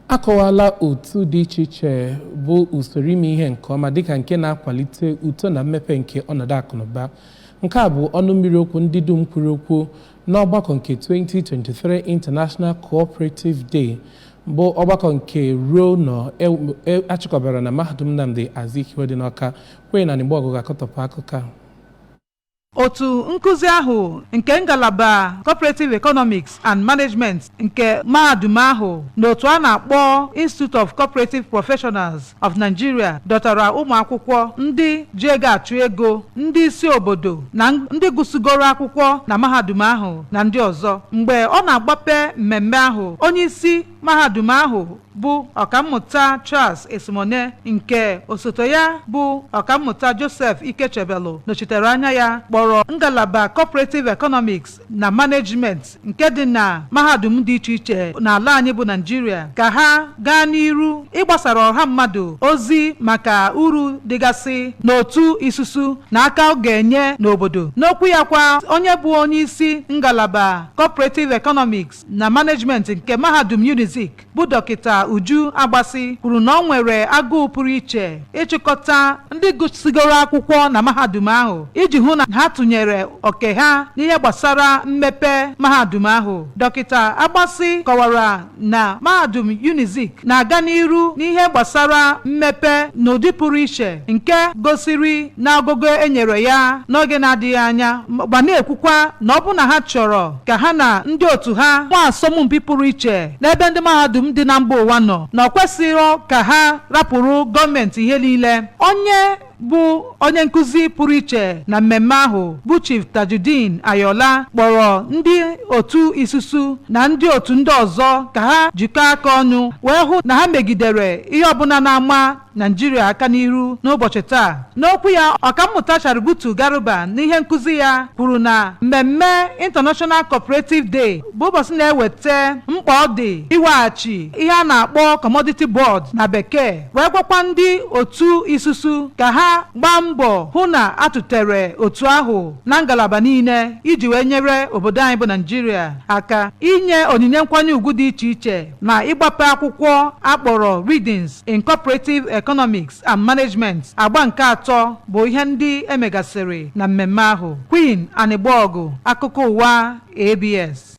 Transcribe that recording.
Akọwala otu dị iche iche bụ usoro ime ihe nke ọma dịka nke na-akwalite uto na mmepe nke ọnọdụ akụnụba. Nke a bụ ọnụ mmiri okwu ndị dum kwuru okwu n'ọgbakọ nke 2023 International Cooperative Day bụ ọgbakọ nke ruo nọ achịkọbara na Mahadum Nnamdi Azikiwe dị n'Awka. Kwenye na Igbo ọgụgụ akọtọpụ akụkọ a. Otu nkuzi ahụ nke ngalaba Cooperative Economics and Management nke mahadum ahụ n'otu a na-akpọ Institute of Cooperative Professionals of Nigeria dọtara ụmụ akwụkwọ ndị ji ego achụ ego, ndị isi obodo na ndị gụsịgoro akwụkwọ na mahadum ahụ na ndị ọzọ. Mgbe ọ na-agbape mmemme ahụ, onye isi mahadum ahụ bụ ọkammụta Charles Esimone nke osote ya bụ ọkammụta Joseph Ikechebelu nọchitere anya ya kpọrọ ngalaba Cooperative Economics na Management nke dị na mahadum dị iche iche n'ala anyị bụ Nigeria ka ha gaa n'iru ịgbasara ọha mmadụ ozi maka uru dịgasị n'otu isusu na aka ọ ga-enye n'obodo. N'okwu ya kwa, onye bụ onye isi ngalaba Cooperative Economics na Management nke mahadum Unizik bụ Dọkịta Uju Agbasi kwuru na ọ nwere agụụ pụrụ iche ịchịkọta ndị gụsịgoro akwụkwọ na mahadum ahụ iji hụ na ha tụnyere oke ha n'ihe gbasara mmepe mahadum ahụ. Dọkịta Agbasi kọwara na mahadum Unizik na-aga n'iru n'ihe gbasara mmepe n'ụdị pụrụ iche nke gosiri na ogogo enyere ya n'oge na-adịghị anya, ma na-ekwukwa na ọ bụ na ha chọrọ ka ha na ndị otu ha nwa asọmpi pụrụ iche n'ebe ndị mahadum dị na mba ụwa nọ, na ọ kwesịrị ka ha rapụrụ gọọmenti ihe niile. Onye nkụzi pụrụ iche na mmemme ahụ bụ Chief Tajudeen Ayola kpọrọ ndị otu isusu na ndị otu ndị ọzọ ka ha jikọọ aka ọnụ wee hụ na ha megidere ihe ọbụla na-ama Nigeria aka n'iru n'ụbọchị taa. N'okwu ya, ọkammụta Shaributu Garuba n'ihe nkụzi ya kwuru na mmemme International Cooperative Day bụ ụbọchị na-eweta mkpa ọ dị iweghachi ihe a na-akpọ Commodity Board na bekee, wee gwakwa ndị otu isusu ka ha gbaa mbọ hụ na atụtere otu ahụ na ngalaba niile iji wee nyere obodo anyị bụ Nigeria aka inye onyinye nkwanye ugwu dị iche iche na ịgbape akwụkwọ akpọrọ Readings in Cooperative Economics and Management agba nke atọ bụ ihe ndị emegasịrị na mmemme ahụ. Queen Anigbogu, akụkọ ụwa ABS.